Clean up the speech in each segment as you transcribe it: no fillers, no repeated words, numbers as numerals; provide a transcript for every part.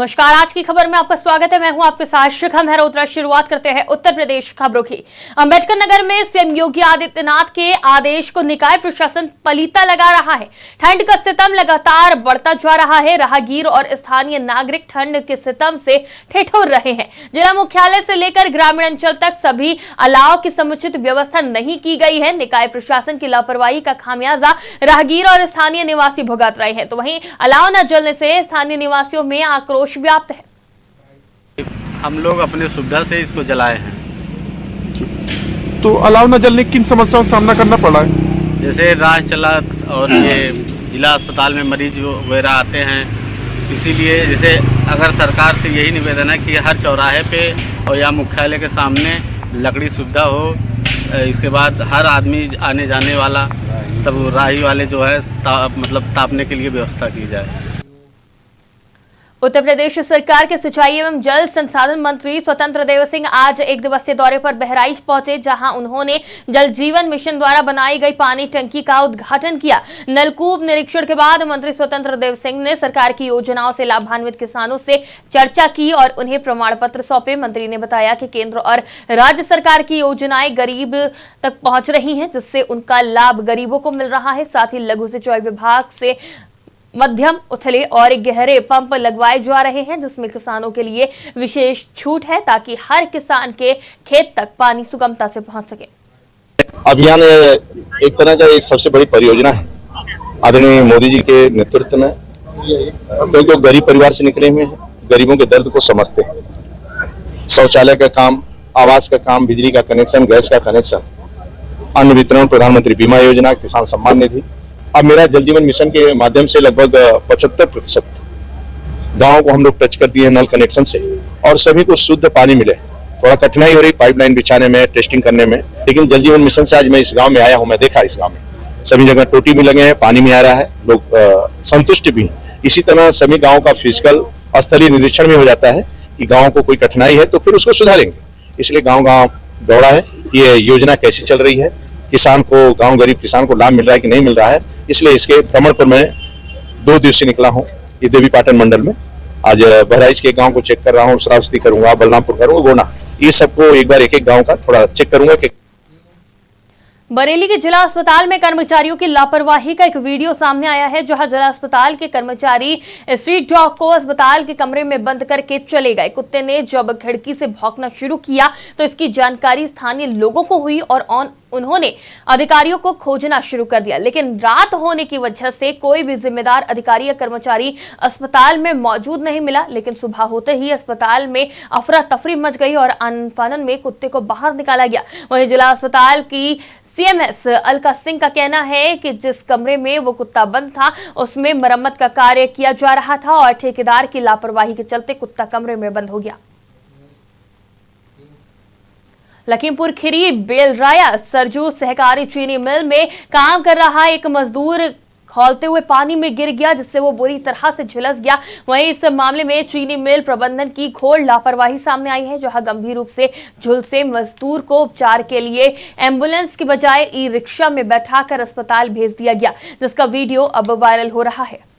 नमस्कार, आज की खबर में आपका स्वागत है। मैं हूं आपके साथ शिखा मेहरोत्रा। शुरुआत करते हैं उत्तर प्रदेश खबरों की। अंबेडकर नगर में सीएम योगी आदित्यनाथ के आदेश को निकाय प्रशासन पलीता लगा रहा है। ठंड का सितम लगातार बढ़ता जा रहा है। राहगीर और स्थानीय नागरिक ठंड के सितम से ठिठुर रहे हैं। जिला मुख्यालय से लेकर ग्रामीण अंचल तक सभी अलाव की समुचित व्यवस्था नहीं की गई है। निकाय प्रशासन की लापरवाही का खामियाजा राहगीर और स्थानीय निवासी भुगत रहे हैं। तो वहीं अलाव न जलने से स्थानीय निवासियों में आक्रोश व्याप्त है। हम लोग अपने सुविधा से इसको जलाए हैं। तो अलाव न जलने किन समस्याओं का सामना करना पड़ा है? जैसे राह चला और ये जिला अस्पताल में मरीज वगैरह आते हैं, इसीलिए जैसे अगर सरकार से यही निवेदन है कि हर चौराहे पे और या मुख्यालय के सामने लकड़ी सुविधा हो। इसके बाद हर आदमी आने जाने वाला सब राही वाले जो है मतलब तापने के लिए व्यवस्था की जाए। उत्तर प्रदेश सरकार के सिंचाई एवं जल संसाधन मंत्री स्वतंत्र देव सिंह आज एक दिवसीय दौरे पर बहराइच पहुंचे, जहां उन्होंने जल जीवन मिशन द्वारा बनाई गई पानी टंकी का उद्घाटन किया। नलकूप निरीक्षण के बाद मंत्री स्वतंत्र देव सिंह ने सरकार की योजनाओं से लाभान्वित किसानों से चर्चा की और उन्हें प्रमाण पत्र सौंपे। मंत्री ने बताया कि केंद्र और राज्य सरकार की योजनाएं गरीब तक पहुंच रही है, जिससे उनका लाभ गरीबों को मिल रहा है। साथ ही लघु सिंचाई विभाग से मध्यम, उथले और गहरे पंप लगवाए जा रहे हैं, जिसमें किसानों के लिए विशेष छूट है ताकि हर किसान के खेत तक पानी सुगमता से पहुंच सके। अभियान एक तरह का एक सबसे बड़ी परियोजना है आदरणीय मोदी जी के नेतृत्व में, क्योंकि वो गरीब परिवार से निकले हुए हैं, गरीबों के दर्द को समझते हैं। शौचालय का काम, आवास का काम, बिजली का कनेक्शन, गैस का कनेक्शन, अन्न वितरण, प्रधानमंत्री बीमा योजना, किसान सम्मान निधि। अब मेरा जल जीवन मिशन के माध्यम से लगभग 75% गाँव को हम लोग टच कर दिए नल कनेक्शन से, और सभी को शुद्ध पानी मिले। थोड़ा कठिनाई हो रही पाइपलाइन बिछाने में, टेस्टिंग करने में, लेकिन जल जीवन मिशन से आज मैं इस गांव में आया हूं। मैं देखा इस गांव में सभी जगह टोटी भी लगे हैं, पानी भी आ रहा है, लोग संतुष्ट भी हैं। इसी तरह सभी गाँव का फिजिकल स्थलीय निरीक्षण भी हो जाता है कि गाँव को कोई कठिनाई है तो फिर उसको सुधारेंगे। इसलिए गाँव गाँव दौड़ा है, ये योजना कैसी चल रही है, किसान को, गाँव गरीब किसान को लाभ मिल रहा है कि नहीं मिल रहा है। इसलिए इसके भ्रमण पर मैं 2 दिवसीय निकला हूँ ये देवी पाटन मंडल में। आज बहराइच के गांव को चेक कर रहा हूँ, श्रावस्ती करूंगा, बलरामपुर करूंगा, गोना, ये सबको एक बार एक गांव का थोड़ा चेक करूंगा कि बरेली के जिला अस्पताल में कर्मचारियों की लापरवाही का एक वीडियो सामने आया है, जहां जिला अस्पताल के कर्मचारी स्ट्रीट डॉग को अस्पताल के कमरे में बंद करके चले गए। कुत्ते ने जब खिड़की से भौंकना शुरू किया तो इसकी जानकारी स्थानीय लोगों को हुई और उन्होंने अधिकारियों को खोजना शुरू कर दिया, लेकिन रात होने की वजह से कोई भी जिम्मेदार अधिकारी या कर्मचारी अस्पताल में मौजूद नहीं मिला। लेकिन सुबह होते ही अस्पताल में अफरा तफरी मच गई और अनफानन में कुत्ते को बाहर निकाला गया। वहीं जिला अस्पताल की सीएमएस अलका सिंह का कहना है कि जिस कमरे में वो कुत्ता बंद था उसमें मरम्मत का कार्य किया जा रहा था और ठेकेदार की लापरवाही के चलते कुत्ता कमरे में बंद हो गया। लखीमपुर खीरी बेलराया सरजू सहकारी चीनी मिल में काम कर रहा एक मजदूर खौलते हुए पानी में गिर गया, जिससे वो बुरी तरह से झुलस गया। वहीं इस मामले में चीनी मिल प्रबंधन की घोर लापरवाही सामने आई है, जहां गंभीर रूप से झुलसे मजदूर को उपचार के लिए एम्बुलेंस की बजाय ई रिक्शा में बैठाकर अस्पताल भेज दिया गया, जिसका वीडियो अब वायरल हो रहा है।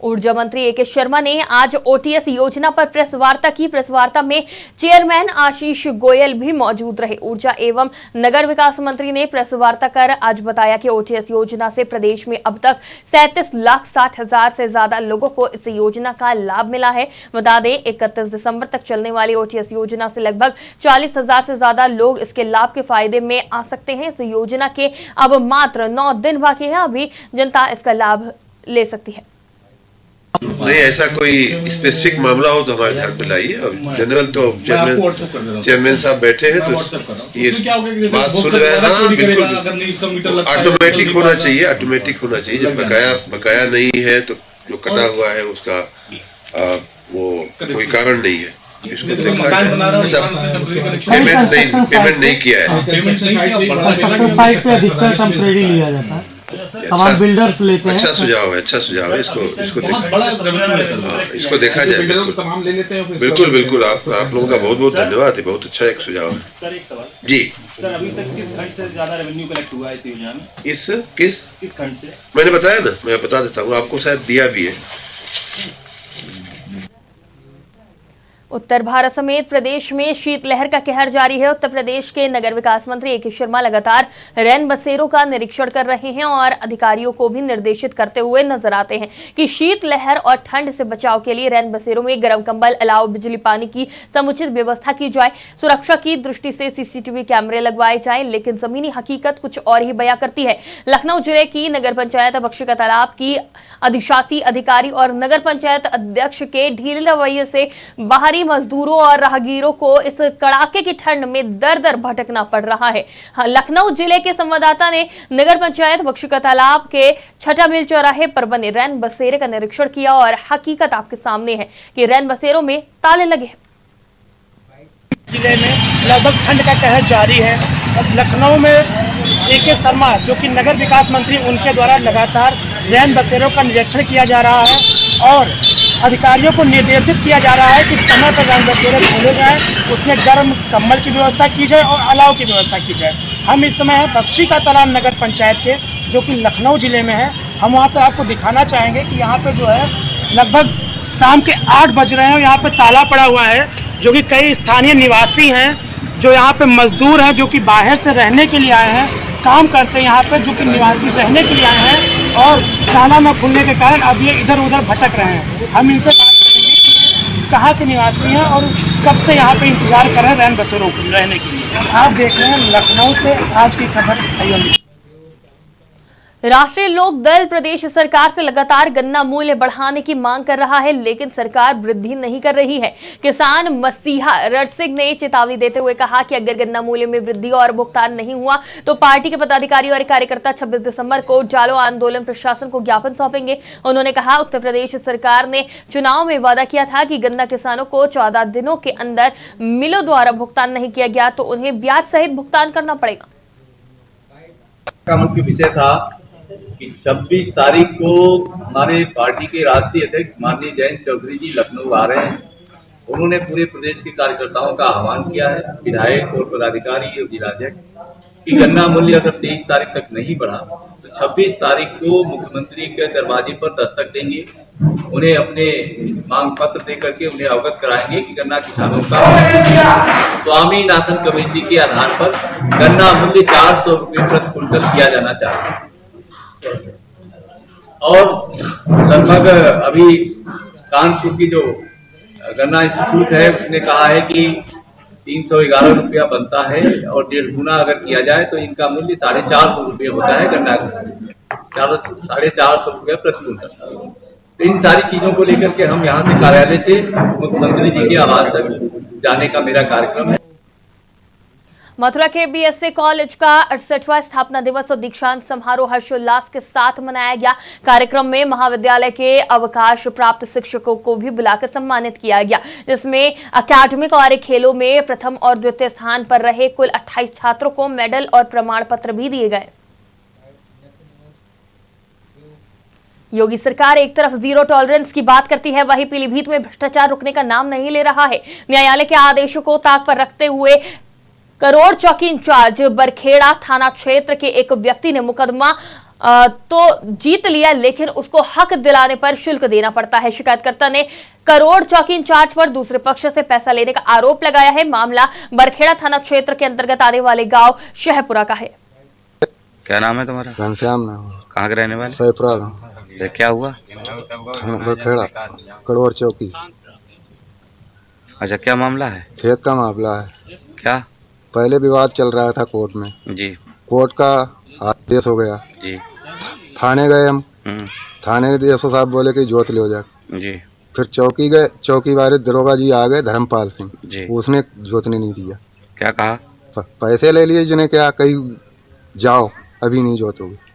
ऊर्जा मंत्री ए के शर्मा ने आज ओटीएस योजना पर प्रेस वार्ता की। प्रेस वार्ता में चेयरमैन आशीष गोयल भी मौजूद रहे। ऊर्जा एवं नगर विकास मंत्री ने प्रेस वार्ता कर आज बताया कि ओटीएस योजना से प्रदेश में अब तक 37,60,000 से ज्यादा लोगों को इस योजना का लाभ मिला है। बता दें 31 दिसंबर तक चलने वाली ओटीएस योजना से लगभग 40,000 से ज्यादा लोग इसके लाभ के फायदे में आ सकते हैं। इस योजना के अब मात्र 9 दिन बाकी है, अभी जनता इसका लाभ ले सकती है। नहीं, ऐसा कोई स्पेसिफिक मामला हो तो हमारे ध्यान पे लाइए। अब जनरल तो चेयरमैन साहब बैठे हैं तो ये बात सुन रहे हैं। हाँ बिल्कुल, ऑटोमेटिक होना चाहिए, ऑटोमेटिक होना चाहिए। जब बकाया नहीं है तो जो कटा हुआ है उसका वो कोई कारण नहीं है, इसको देखा जाए। अच्छा, पेमेंट नहीं किया है, हमारे बिल्डर्स लेते हैं। अच्छा सुझाव है, अच्छा सुझाव है। इसको देखा जाए। बिल्कुल बिल्कुल, आप लोगों का बहुत बहुत धन्यवाद है, बहुत अच्छा एक सुझाव है। सर एक सवाल जी, सर अभी तक किस खंड से ज्यादा रेवेन्यू कलेक्ट हुआ है इस योजना में? किस खंड से? मैंने बताया ना, मैं बता देता हूँ आपको, शायद दिया भी है। उत्तर भारत समेत प्रदेश में शीतलहर का कहर जारी है। उत्तर प्रदेश के नगर विकास मंत्री ए.के. शर्मा लगातार रैन बसेरों का निरीक्षण कर रहे हैं और अधिकारियों को भी निर्देशित करते हुए नजर आते हैं कि शीतलहर और ठंड से बचाव के लिए रैन बसेरों में गर्म कंबल, अलाव, बिजली, पानी की समुचित व्यवस्था की जाए। सुरक्षा की दृष्टि से सीसीटीवी कैमरे लगवाए जाएं, लेकिन जमीनी हकीकत कुछ और ही बयां करती है। लखनऊ जिले की नगर पंचायत बख्शी का तालाब की अधिशासी अधिकारी और नगर पंचायत अध्यक्ष के ढीले रवैये से बाहरी मजदूरों और राहगीरों को इस कड़ाके की ठंड में दर दर भटकना पड़ रहा है। लखनऊ जिले के संवाददाता ने नगर पंचायत बख्शी का तालाब के छठा मिल चौराहे पर बने रैन बसेरे का निरीक्षण किया और हकीकत आपके सामने है कि रैन बसेरों में ताले लगे हैं। जिले में लगभग ठंड का कहर जारी है। लखनऊ में ए.के. शर्मा जो कि नगर विकास मंत्री, उनके द्वारा लगातार रैन बसेरों का निरीक्षण किया जा रहा है और अधिकारियों को निर्देशित किया जा रहा है कि समय पर रैन बसेरे खोले जाएं, उसमें गर्म कंबल की व्यवस्था की जाए और अलाव की व्यवस्था की जाए। हम इस समय बख्शी का तालाब नगर पंचायत के, जो कि लखनऊ जिले में है। हम वहाँ पर आपको दिखाना चाहेंगे कि यहाँ पे जो है लगभग शाम के 8 बज रहे हैं और यहाँ पे ताला पड़ा हुआ है, जो कि कई स्थानीय निवासी हैं जो यहाँ पे मजदूर हैं, जो कि बाहर से रहने के लिए आए हैं, काम करते हैं यहाँ पे, जो कि निवासी रहने के लिए आए हैं और ताला न खुलने के कारण अब ये इधर उधर भटक रहे हैं। हम इनसे बात करेंगे कि कहाँ के निवासी हैं और कब से यहाँ पे इंतजार कर रहे हैं रैन बसेरों को रहने के लिए। आप देख रहे हैं लखनऊ से आज की खबर। राष्ट्रीय लोक दल प्रदेश सरकार से लगातार गन्ना मूल्य बढ़ाने की मांग कर रहा है, लेकिन सरकार वृद्धि नहीं कर रही है। किसान मसीहा रण सिंह ने चेतावनी देते हुए कहा कि अगर गन्ना मूल्य में वृद्धि और भुगतान नहीं हुआ तो पार्टी के पदाधिकारी और कार्यकर्ता 26 दिसंबर को जालो आंदोलन प्रशासन को ज्ञापन सौंपेंगे। उन्होंने कहा, उत्तर प्रदेश सरकार ने चुनाव में वादा किया था कि गन्ना किसानों को 14 दिनों के अंदर मिलों द्वारा भुगतान नहीं किया गया तो उन्हें ब्याज सहित भुगतान करना पड़ेगा। का मुख्य विषय था कि 26 तारीख को हमारे पार्टी के राष्ट्रीय अध्यक्ष माननीय जयंत चौधरी जी लखनऊ आ रहे हैं। उन्होंने पूरे प्रदेश के कार्यकर्ताओं का आह्वान किया है, विधायक और पदाधिकारी और जिलाध्यक्ष, कि गन्ना मूल्य अगर 23 तारीख तक नहीं बढ़ा तो 26 तारीख को मुख्यमंत्री के दरवाजे पर दस्तक देंगे, उन्हें अपने मांग पत्र दे करके उन्हें अवगत कराएंगे कि गन्ना किसानों का स्वामीनाथन कमेटी के आधार पर गन्ना मूल्य 400 रुपये प्रति क्विंटल किया जाना चाहिए। और लगभग अभी कानपुर की जो गन्ना इंस्टीट्यूट है उसने कहा है कि 311 रुपया बनता है और 1.5 गुना अगर किया जाए तो इनका मूल्य 450 रुपये होता है गन्ना का, 450 रुपया प्रति क्विंटल। तो इन सारी चीजों को लेकर के हम यहाँ से कार्यालय से मुख्यमंत्री जी के आवास तक जाने का मेरा कार्यक्रम है। मथुरा के बीएसए कॉलेज का 68वां स्थापना दिवस और दीक्षांत समारोह हर्षोल्लास के साथ मनाया गया। कार्यक्रम में महाविद्यालय के अवकाश प्राप्त शिक्षकों को भी बुलाकर सम्मानित किया गया, जिसमें अकादमिक और खेलों में प्रथम और द्वितीय स्थान पर रहे कुल 28 छात्रों को मेडल और प्रमाण पत्र भी दिए गए। योगी सरकार एक तरफ जीरो टॉलरेंस की बात करती है, वहीं पीलीभीत में भ्रष्टाचार रुकने का नाम नहीं ले रहा है। न्यायालय के आदेशों को ताक पर रखते हुए करोड़ चौकी इंचार्ज बरखेड़ा थाना क्षेत्र के एक व्यक्ति ने मुकदमा तो जीत लिया, लेकिन उसको हक दिलाने पर शुल्क देना पड़ता है। शिकायतकर्ता ने करोड़ चौकी इंचार्ज पर दूसरे पक्ष से पैसा लेने का आरोप लगाया है। मामला बरखेड़ा थाना क्षेत्र के अंतर्गत आने वाले गांव शहपुरा का है। क्या नाम है तुम्हारा? घनश्याम नाम। कहाँ के रहने वाले? सैपुरा। क्या हुआ? बरखेड़ा करोड़ चौकी। अच्छा, क्या मामला है? खेत का मामला है। क्या? पहले विवाद चल रहा था कोर्ट में जी, कोर्ट का आदेश हो गया जी, थाने गए हम, थाने डीएसओ साहब बोले कि जोत ले हो जाए जी, फिर चौकी गए, चौकी वाले दरोगा जी आ गए धर्मपाल सिंह जी, उसने जोतने नहीं दिया। क्या कहा? पैसे ले लिए, जिन्हें क्या कहीं जाओ अभी नहीं जोतोगे।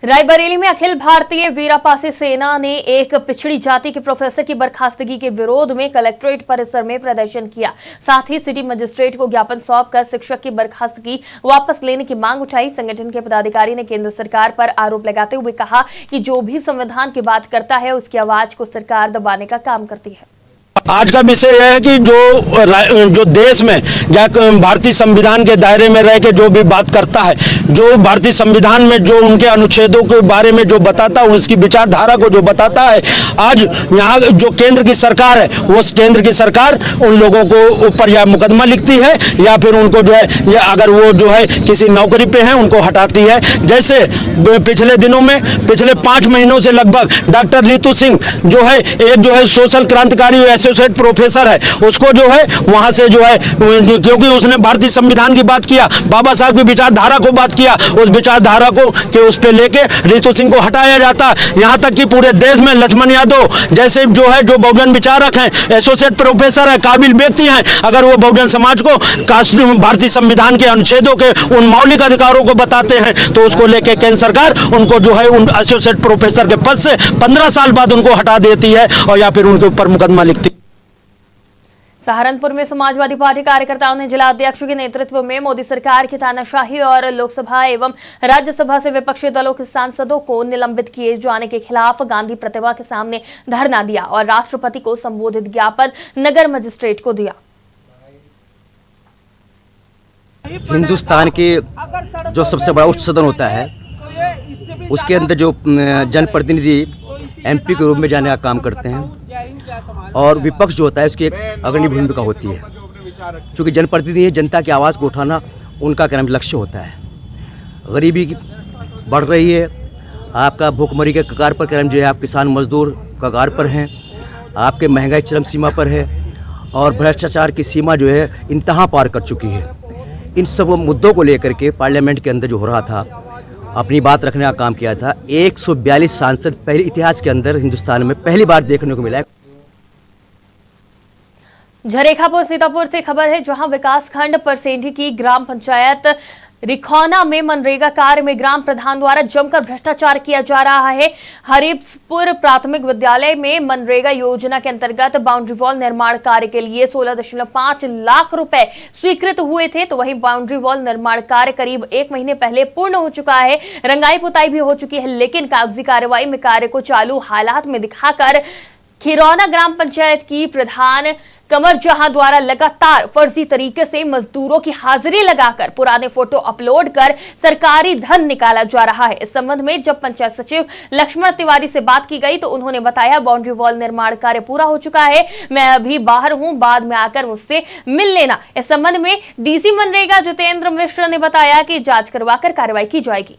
रायबरेली में अखिल भारतीय वीरापासी सेना ने एक पिछड़ी जाति के प्रोफेसर की बर्खास्तगी के विरोध में कलेक्ट्रेट परिसर में प्रदर्शन किया। साथ ही सिटी मजिस्ट्रेट को ज्ञापन सौंपकर शिक्षक की बर्खास्तगी वापस लेने की मांग उठाई। संगठन के पदाधिकारी ने केंद्र सरकार पर आरोप लगाते हुए कहा कि जो भी संविधान की बात करता है उसकी आवाज को सरकार दबाने का काम करती है। आज का विषय यह है कि जो देश में या भारतीय संविधान के दायरे में रह के जो भी बात करता है, जो भारतीय संविधान में जो उनके अनुच्छेदों के बारे में जो बताता है, उसकी विचारधारा को जो बताता है, आज यहाँ जो केंद्र की सरकार है, वो केंद्र की सरकार उन लोगों को ऊपर या मुकदमा लिखती है या फिर उनको जो है, या अगर वो जो है किसी नौकरी पे हैं उनको हटाती है। जैसे पिछले दिनों में, पिछले 5 महीनों से लगभग डॉक्टर नीतू सिंह जो है, एक जो है सोशल क्रांतिकारी एसोसिएट प्रोफेसर है, उसको जो है वहां से जो है, क्योंकि उसने भारतीय संविधान की बात किया, बाबा साहब की विचारधारा को बात किया, उस विचारधारा को के उस पे लेके नीतू सिंह को हटाया जाता। यहाँ तक कि पूरे देश में लक्ष्मण यादव जैसे जो है, जो बहुजन विचारक हैं, एसोसिएट प्रोफेसर है, काबिल व्यक्ति हैं, अगर वो बहुजन समाज को भारतीय संविधान के अनुच्छेदों के उन मौलिक अधिकारों को बताते हैं, तो उसको लेके केंद्र सरकार उनको जो है उन एसोसिएट प्रोफेसर के पद से 15 साल बाद उनको हटा देती है और या फिर उनके ऊपर मुकदमा लिखती है। सहारनपुर में समाजवादी पार्टी कार्यकर्ताओं ने जिला अध्यक्ष के नेतृत्व में मोदी सरकार की तानाशाही और लोकसभा एवं राज्यसभा से विपक्षी दलों के सांसदों को निलंबित किए जाने के खिलाफ गांधी प्रतिमा के सामने धरना दिया और राष्ट्रपति को संबोधित ज्ञापन नगर मजिस्ट्रेट को दिया। हिंदुस्तान के जो सबसे बड़ा उच्च सदन होता है, उसके अंदर जो जनप्रतिनिधि एमपी के रूप में जाने का काम करते हैं और विपक्ष जो होता है उसकी एक अग्रणी भूमिका होती है। क्योंकि जनप्रतिनिधि जनता की आवाज़ को उठाना उनका क्रम लक्ष्य होता है। गरीबी बढ़ रही है, आपका भूखमरी के कगार पर क्रम जो है, आप किसान मजदूर कगार पर हैं, आपके महंगाई चरम सीमा पर है और भ्रष्टाचार की सीमा जो है इंतहा पार कर चुकी है। इन सब मुद्दों को लेकर के पार्लियामेंट के अंदर जो हो रहा था, अपनी बात रखने का काम किया था। 142 सांसद पहले इतिहास के अंदर हिंदुस्तान में पहली बार देखने को मिला है। झरेखापुर सीतापुर से खबर है, जहां विकासखंड परसेंडी की ग्राम पंचायत रिखौना में मनरेगा कार्य में ग्राम प्रधान द्वारा जमकर भ्रष्टाचार किया जा रहा है। हरीफपुर प्राथमिक विद्यालय में मनरेगा योजना के अंतर्गत बाउंड्री वॉल निर्माण कार्य के लिए 16.5 लाख रुपए स्वीकृत हुए थे, तो वहीं बाउंड्री वॉल निर्माण कार्य करीब 1 महीने पहले पूर्ण हो चुका है। रंगाई पुताई भी हो चुकी है, लेकिन कागजी कार्रवाई में कार्य को चालू हालात में दिखाकर खिरौना ग्राम पंचायत की प्रधान कमर जहां द्वारा लगातार फर्जी तरीके से मजदूरों की हाजिरी लगाकर पुराने फोटो अपलोड कर सरकारी धन निकाला जा रहा है। इस संबंध में जब पंचायत सचिव लक्ष्मण तिवारी से बात की गई तो उन्होंने बताया, बाउंड्री वॉल निर्माण कार्य पूरा हो चुका है, मैं अभी बाहर हूं, बाद में आकर मुझसे मिल लेना। इस संबंध में डीसी मनरेगा जितेंद्र मिश्र ने बताया कि जांच करवाकर कार्रवाई की जाएगी।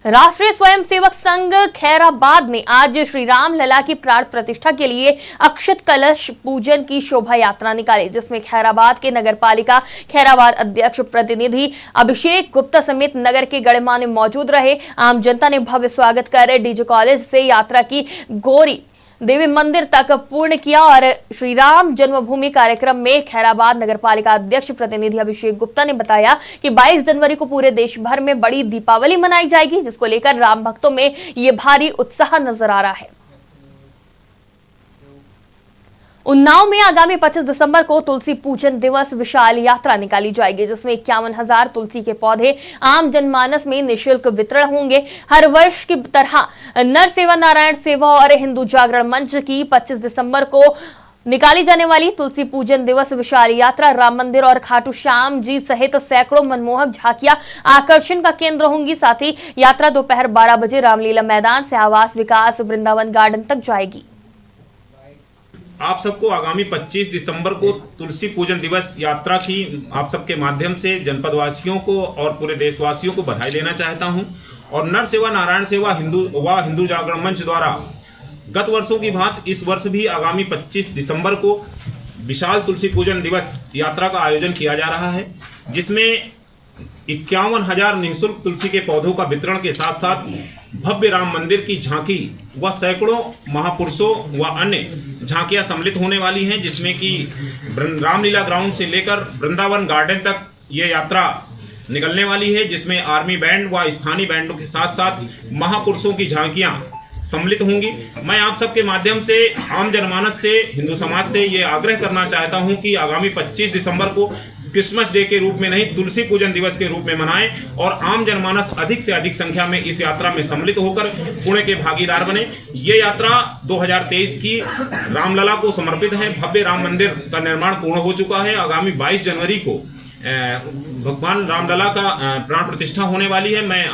राष्ट्रीय स्वयंसेवक संघ खैराबाद ने आज श्री राम लला की प्राण प्रतिष्ठा के लिए अक्षत कलश पूजन की शोभा यात्रा निकाली, जिसमें खैराबाद के नगरपालिका खैराबाद अध्यक्ष प्रतिनिधि अभिषेक गुप्ता समेत नगर के गणमान्य मौजूद रहे। आम जनता ने भव्य स्वागत कर डीजे कॉलेज से यात्रा की गौरी देवी मंदिर तक पूर्ण किया और श्री राम जन्मभूमि कार्यक्रम में खैराबाद नगरपालिका अध्यक्ष प्रतिनिधि अभिषेक गुप्ता ने बताया कि 22 जनवरी को पूरे देश भर में बड़ी दीपावली मनाई जाएगी, जिसको लेकर राम भक्तों में ये भारी उत्साह नजर आ रहा है। उन्नाव में आगामी 25 दिसंबर को तुलसी पूजन दिवस विशाल यात्रा निकाली जाएगी, जिसमें 51,000 तुलसी के पौधे आम जनमानस में निःशुल्क वितरण होंगे। हर वर्ष की तरह नर सेवा, नारायण सेवा और हिंदू जागरण मंच की 25 दिसंबर को निकाली जाने वाली तुलसी पूजन दिवस विशाल यात्रा राम मंदिर और खाटू श्याम जी सहित सैकड़ों मनमोहक झांकियां आकर्षण का केंद्र होंगी। साथ ही यात्रा दोपहर 12 बजे रामलीला मैदान से आवास विकास वृंदावन गार्डन तक जाएगी। आप सबको आगामी 25 दिसंबर को तुलसी पूजन दिवस यात्रा की आप सबके माध्यम से जनपदवासियों को और पूरे देशवासियों को बधाई देना चाहता हूं। और नर सेवा, नारायण सेवा, हिंदू जागरण मंच द्वारा गत वर्षों की भांति इस वर्ष भी आगामी 25 दिसंबर को विशाल तुलसी पूजन दिवस यात्रा का आयोजन किया जा रहा है, जिसमें 51,000 निःशुल्क तुलसी के पौधों का वितरण के साथ साथ भव्य राम मंदिर की झांकी व सैकड़ों महापुरुषों व अन्य झांकियां सम्मिलित होने वाली हैं, जिसमें कि रामलीला ग्राउंड से लेकर वृंदावन गार्डन तक ये यात्रा निकलने वाली है, जिसमें आर्मी बैंड व स्थानीय बैंडों के साथ साथ महापुरुषों की झांकियां सम्मिलित होंगी। मैं आप सबके माध्यम से आम जनमानस से, हिंदू समाज से ये आग्रह करना चाहता हूं कि आगामी 25 दिसंबर को क्रिसमस डे के रूप में नहीं, तुलसी पूजन दिवस के रूप में मनाएं और आम जनमानस अधिक से अधिक संख्या में इस यात्रा में सम्मिलित होकर पुण्य के भागीदार बने। ये यात्रा 2023 की रामलला को समर्पित है। भव्य राम मंदिर का निर्माण पूर्ण हो चुका है। आगामी 22 जनवरी को भगवान रामलला का प्राण प्रतिष्ठा होने वाली है। मैं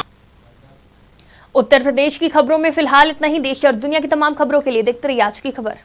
उत्तर प्रदेश की खबरों में फिलहाल इतना ही। देश और दुनिया की तमाम खबरों के लिए देखते रहिए आज की खबर।